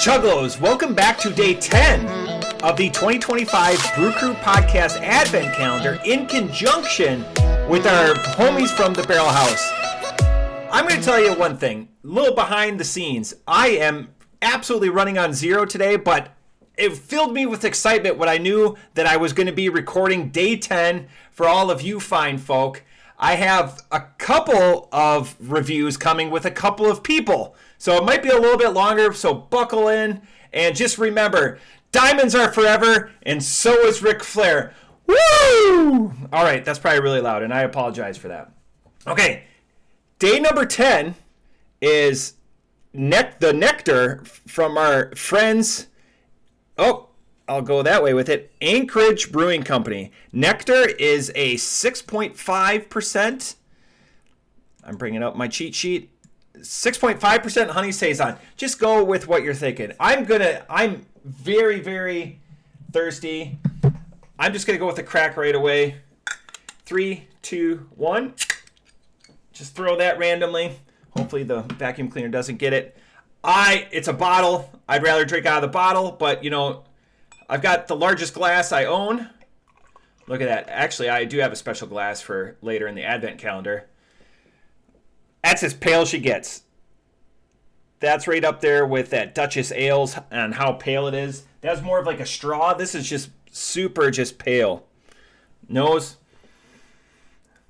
Chuggalos, welcome back to day 10 of the 2025 Brew Crew Podcast Advent Calendar in conjunction with our homies from the Barrel House. I'm going to tell you one thing, a little behind the scenes. I am absolutely running on zero today, but it filled me with excitement when I knew that I was going to be recording day 10 for all of you fine folk. I have a couple of reviews coming with a couple of people. So it might be a little bit longer, so buckle in. And just remember, diamonds are forever, and so is Ric Flair. Woo! All right, that's probably really loud, and I apologize for that. Okay, day number 10 is the Nectar from our friends. Oh, I'll go that way with it. Anchorage Brewing Company. Nectar is a 6.5%. I'm bringing up my cheat sheet. 6.5% honey saison. Just go with what you're thinking. I'm very, very thirsty. I'm just gonna go with the crack right away. 3, 2, 1. Just throw that randomly. Hopefully the vacuum cleaner doesn't get it. It's a bottle. I'd rather drink out of the bottle, but you know, I've got the largest glass I own. Look at that. Actually, I do have a special glass for later in the advent calendar. That's as pale as she gets. That's right up there with that Duchess Ales and how pale it is. That's more of like a straw. This is just super just pale. Nose.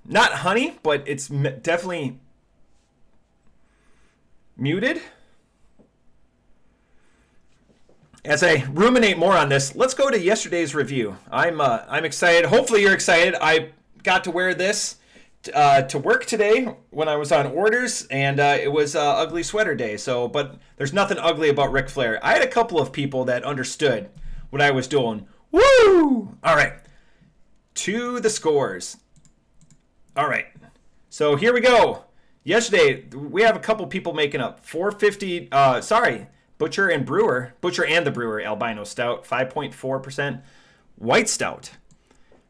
Not honey, but it's definitely muted. As I ruminate more on this, let's go to yesterday's review. I'm excited. Hopefully you're excited. I got to wear this to work today when I was on orders, and it was ugly sweater day. But there's nothing ugly about Ric Flair. I had a couple of people that understood what I was doing. Woo! All right, to the scores. All right, so here we go. Yesterday we have a couple people making up 450. Butcher and the Brewer Albino Stout, 5.4% white stout.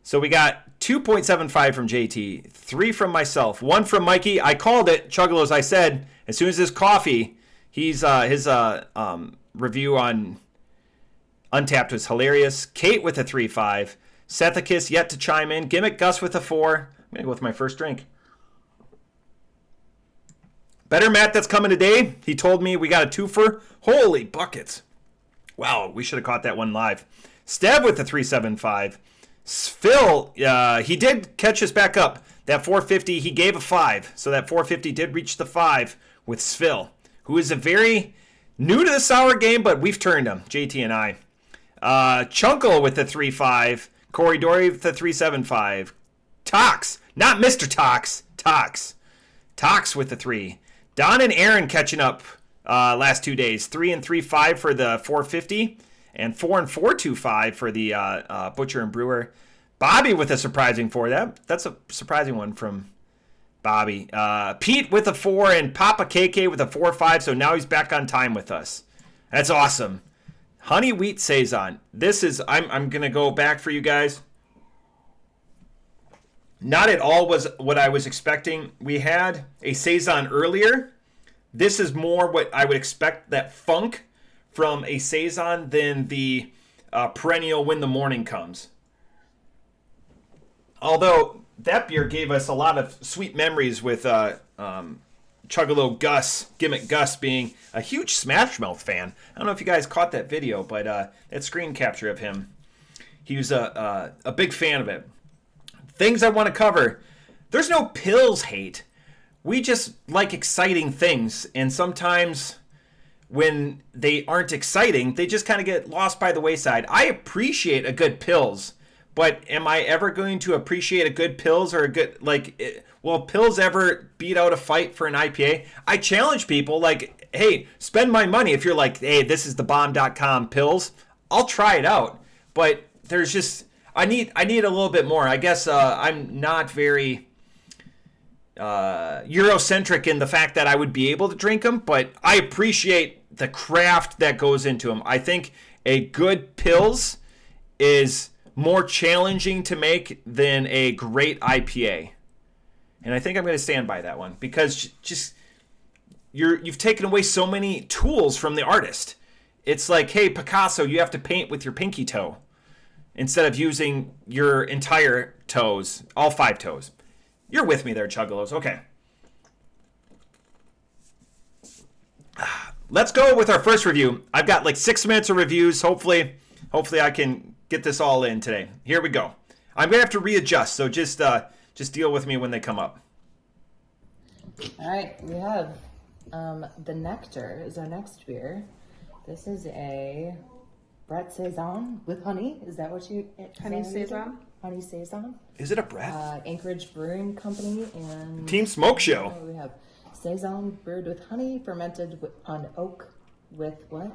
So we got 2.75 from JT, 3 from myself, 1 from Mikey. I called it, Chuggalos. I said, as soon as this coffee, his review on Untapped was hilarious. Kate with a 3.5. Sethicus yet to chime in. Gimmick Gus with a 4. I'm going to go with my first drink. Better Matt that's coming today. He told me we got a twofer. Holy buckets. Wow, we should have caught that one live. Steb with the 3.75. Phil, he did catch us back up. That 450, he gave a 5. So that 450 did reach the 5 with Svil, who is a very new to the sour game, but we've turned him, JT and I. Chunkle with the 3.5. Corey Dory with the 3.75. Tox, not Mr. Tox. Tox with the 3. Don and Aaron catching up last 2 days. 3 and 3.5 for the 450. And 4 and 4.25 for the Butcher and Brewer. Bobby with a surprising 4. That's a surprising one from Bobby. Pete with a 4 and Papa KK with a 4.5. So now he's back on time with us. That's awesome. Honey Wheat Saison. This is, I'm going to go back for you guys. Not at all was what I was expecting. We had a Saison earlier. This is more what I would expect, that funk from a Saison than the perennial When the Morning Comes. Although that beer gave us a lot of sweet memories with Chuggalo Gus, Gimmick Gus being a huge Smash Mouth fan. I don't know if you guys caught that video, but that screen capture of him, he was a big fan of it. Things I want to cover. There's no pills hate. We just like exciting things, and sometimes when they aren't exciting, they just kind of get lost by the wayside. I appreciate a good pills, but am I ever going to appreciate a good pills or a good, will pills ever beat out a fight for an IPA? I challenge people, like, hey, spend my money. If you're like, hey, this is the bomb.com pills, I'll try it out. But there's just, I need a little bit more. I guess I'm not very Eurocentric in the fact that I would be able to drink them, but I appreciate the craft that goes into them. I think a good pills is more challenging to make than a great IPA. And I think I'm going to stand by that one because just you've taken away so many tools from the artist. It's like, hey, Picasso, you have to paint with your pinky toe instead of using your entire toes, all 5 toes. You're with me there, Chuggalos. Okay. Let's go with our first review. I've got like 6 minutes of reviews. Hopefully I can get this all in today. Here we go. I'm going to have to readjust, so just deal with me when they come up. All right, we have the Nectar is our next beer. This is a Brett Saison with honey. Is that what you... Honey Saison? Honey Saison. Is it a Brett? Anchorage Brewing Company and... Team Smokeshow. We have Saison brewed with honey, fermented on oak with what?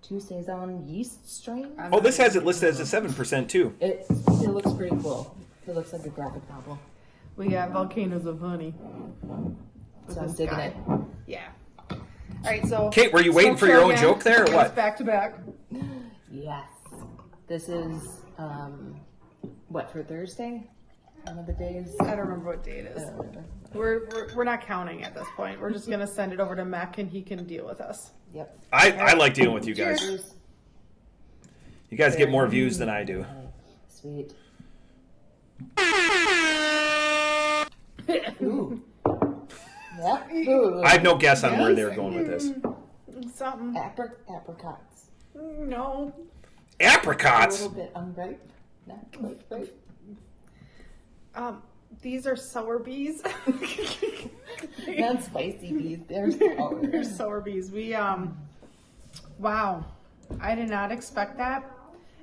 2 Saison yeast strains? Oh, this has it listed as a 7% too. It looks pretty cool. It looks like a graphic novel. We got Volcanoes of Honey. So I'm digging it. Yeah. All right, so... Kate, were you waiting for your own joke there, or what? Back to back. Yes. This is, what, for Thursday? One of the days? I don't remember what day it is. We're not counting at this point. We're just going to send it over to Mac and he can deal with us. Yep. I like dealing with you guys. Cheers. You guys get more views than I do. Sweet. Ooh. Yeah. Ooh. I have no guess on where they're going with this. Something. Apricots. No. A Apricots? little bit unripe. Not quite ripe. These are sour bees. Not spicy bees. They're sour. They're sour bees. Wow. I did not expect that.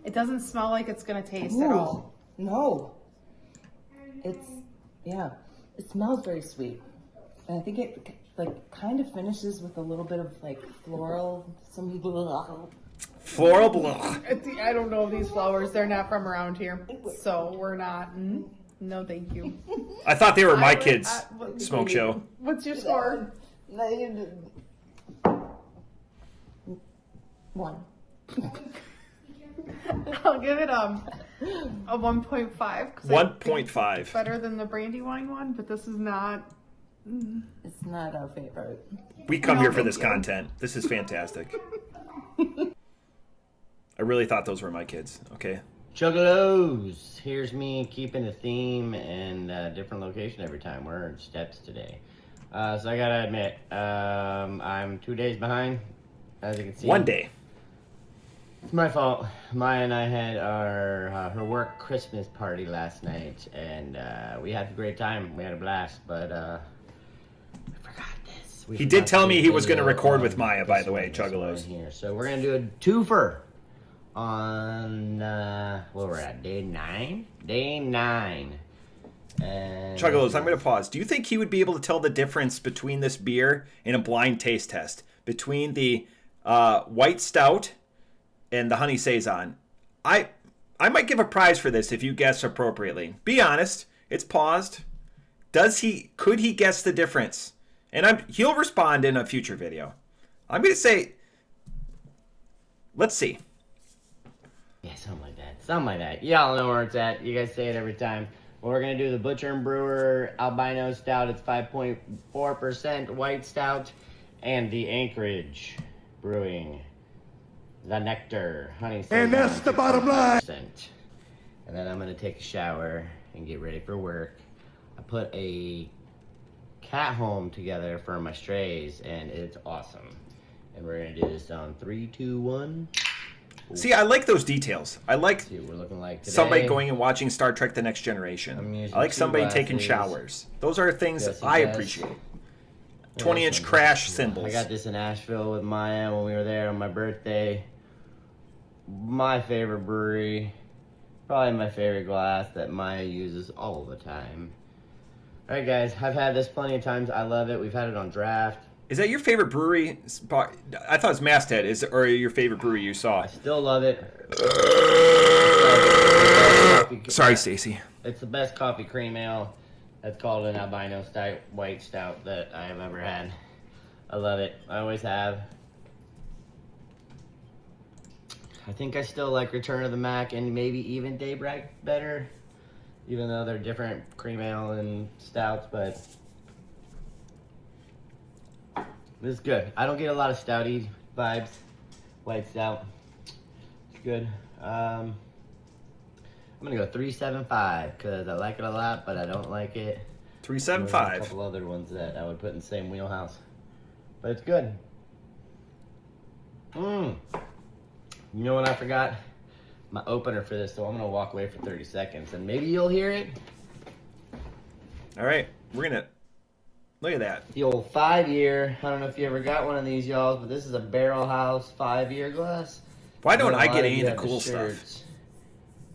It doesn't smell like it's going to taste at all. No. It smells very sweet. And I think it kind of finishes with a little bit of floral, some Floral blah. I don't know these flowers. They're not from around here. So we're not. No, thank you. I thought they were my kids' smoke show. What's your score? 1. I'll give it a 1.5. 1.5. Better than the Brandywine one, but this is not. It's not our favorite. We come here for this content. This is fantastic. I really thought those were my kids. Okay. Chuggalos! Here's me keeping the theme and different location every time. We're in Steps today. So I gotta admit, I'm 2 days behind, as you can see. 1 day. It's my fault. Maya and I had her work Christmas party last night, and we had a great time. We had a blast, but I forgot this. He did tell me he was going to record with Maya, by the way, Chuggalos. Here. So we're going to do a twofer on, where we're at, day 9? Day 9. And Chuggalos, I'm going to pause. Do you think he would be able to tell the difference between this beer in a blind taste test? Between the white stout and the honey saison? I might give a prize for this if you guess appropriately. Be honest. It's paused. Could he guess the difference? And he'll respond in a future video. I'm going to say, let's see. Yeah, something like that. Something like that. Y'all know where it's at. You guys say it every time. Well, we're going to do the Butcher and Brewer Albino Stout. It's 5.4% white stout. And the Anchorage Brewing, the Nectar, honey saison. And that's the bottom line. And then I'm going to take a shower and get ready for work. I put a cat home together for my strays, and it's awesome. And we're going to do this on 3, 2, 1. See, I like those details. I like See what we're looking like today. somebody going and watching Star Trek The Next Generation. I like somebody taking showers. Those are things I appreciate. 20-inch crash cymbals. I got this in Asheville with Maya when we were there on my birthday. My favorite brewery. Probably my favorite glass that Maya uses all the time. Alright guys, I've had this plenty of times. I love it. We've had it on draft. Is that your favorite brewery? I thought it was Masthead. Or your favorite brewery you saw? I still love it. Sorry, Stacy. It's the best coffee cream ale. That's called an albino stout, white stout that I have ever had. I love it. I always have. I think I still like Return of the Mac and maybe even Daybreak better, even though they're different cream ale and stouts, but this is good. I don't get a lot of stouty vibes, White stout. It's good. I'm gonna go 3.75 because I like it a lot, but I don't like it. 3.75. A couple other ones that I would put in the same wheelhouse, but it's good. You know what I forgot? My opener for this, so I'm gonna walk away for 30 seconds, and maybe you'll hear it. All right, we're gonna look at that. The old 5-year. I don't know if you ever got one of these, y'all, but this is a Barrel House 5-year glass. Why don't I A lot get of any you of the have cool shirts. stuff?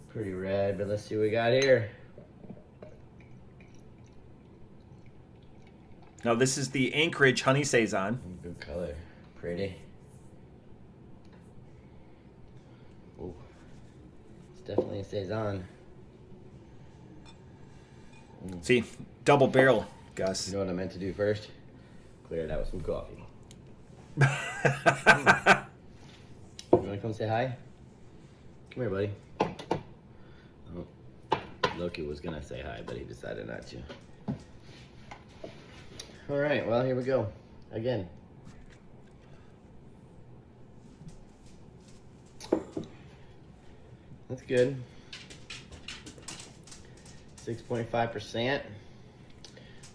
Pretty rad, but let's see what we got here. No, this is the Anchorage Honey Saison. Good color. Pretty. Ooh. It's definitely a Saison. See, double barrel, Gus. You know what I meant to do first? Clear it out with some coffee. You want to come say hi? Come here, buddy. Oh, Loki was going to say hi, but he decided not to. All right, well, here we go. Again. That's good. 6.5%.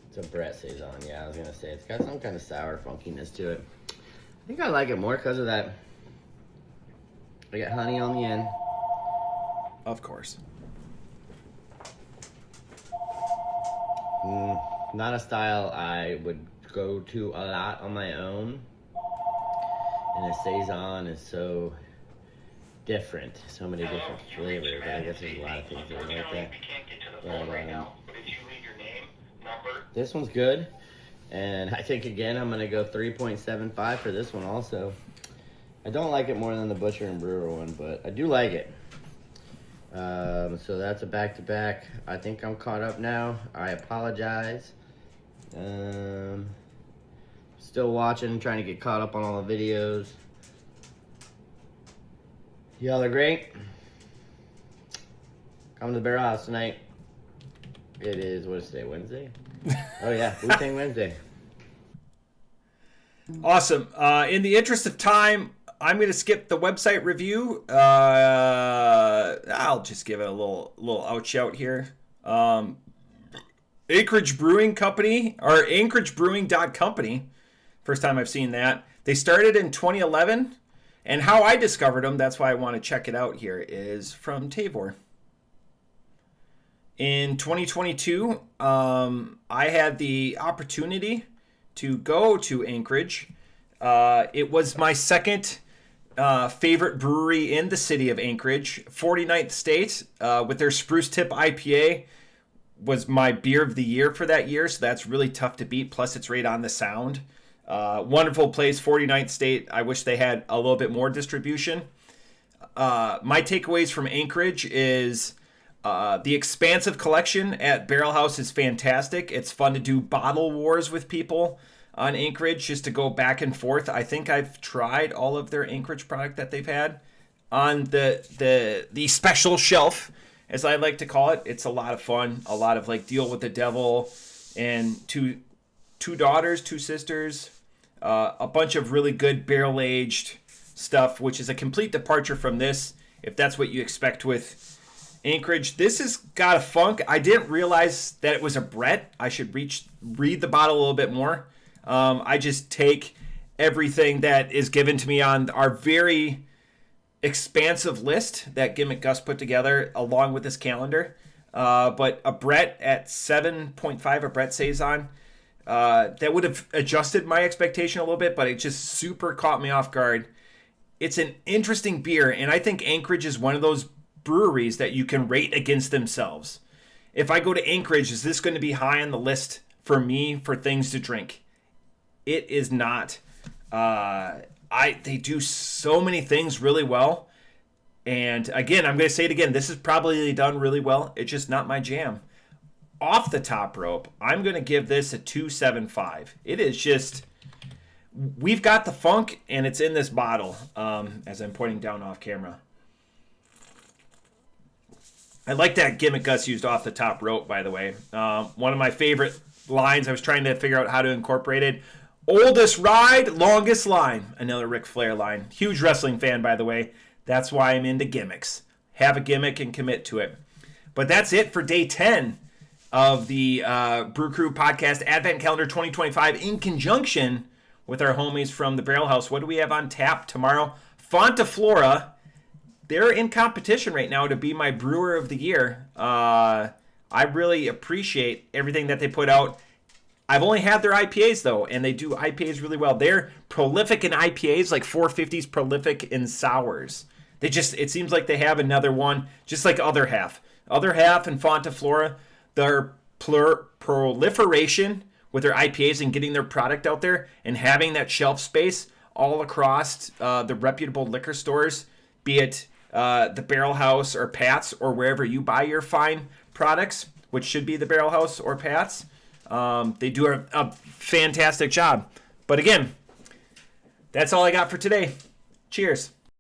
It's a Brett Saison. Yeah, I was going to say. It's got some kind of sour funkiness to it. I think I like it more because of that. I got honey on the end. Of course. Not a style I would go to a lot on my own. And a Saison is so different. So many different flavors. I guess there's a lot of things that are like that. But, this one's good. And I think, again, I'm going to go 3.75 for this one also. I don't like it more than the Butcher and Brewer one, but I do like it. So that's a back-to-back. I think I'm caught up now. I apologize. Still watching, trying to get caught up on all the videos. Y'all are great. Come to the Barrel House tonight. It is, what is today, Wednesday? Oh yeah, Wu-Tang Wednesday. Awesome. In the interest of time, I'm going to skip the website review. I'll just give it a little out-shout here. Anchorage Brewing Company, or AnchorageBrewing.company. First time I've seen that. They started in 2011, and how I discovered them, that's why I want to check it out here, is from Tavor. In 2022, I had the opportunity to go to Anchorage. It was my second favorite brewery in the city of Anchorage. 49th State, with their Spruce Tip IPA, was my beer of the year for that year, so that's really tough to beat. Plus, it's right on the Sound. Wonderful place, 49th State. I wish they had a little bit more distribution. My takeaways from Anchorage is the expansive collection at Barrel House is fantastic. It's fun to do bottle wars with people on Anchorage, just to go back and forth. I think I've tried all of their Anchorage product that they've had on the special shelf, as I like to call it. It's a lot of fun. A lot of like Deal with the Devil and two daughters, two sisters, a bunch of really good barrel aged stuff, which is a complete departure from this, if that's what you expect with Anchorage. This has got a funk. I didn't realize that it was a Brett. I should read the bottle a little bit more. I just take everything that is given to me on our very expansive list that Gimmick Gus put together along with this calendar. But a Brett at 7.5, a Brett Saison, that would have adjusted my expectation a little bit, but it just super caught me off guard. It's an interesting beer, and I think Anchorage is one of those breweries that you can rate against themselves. If I go to Anchorage, is this going to be high on the list for me for things to drink? It is not. They do so many things really well. And again, I'm going to say it again. This is probably done really well. It's just not my jam. Off the top rope, I'm going to give this a 2.75. It is just, we've got the funk, and it's in this bottle, as I'm pointing down off camera. I like that Gimmick Gus used off the top rope, by the way. One of my favorite lines, I was trying to figure out how to incorporate it. Oldest ride, longest line. Another Ric Flair line. Huge wrestling fan, by the way. That's why I'm into gimmicks. Have a gimmick and commit to it. But that's it for day 10 of the Brew Crew Podcast Advent Calendar 2025 in conjunction with our homies from the Barrel House. What do we have on tap tomorrow? Fonta Flora. They're in competition right now to be my Brewer of the Year. I really appreciate everything that they put out. I've only had their IPAs, though, and they do IPAs really well. They're prolific in IPAs, like 450's prolific in sours. It seems like they have another one, just like Other Half. Other Half and Fonta Flora, their proliferation with their IPAs and getting their product out there and having that shelf space all across the reputable liquor stores, be it the Barrel House or Pat's or wherever you buy your fine products, which should be the Barrel House or Pat's. They do a fantastic job. But again, that's all I got for today. Cheers.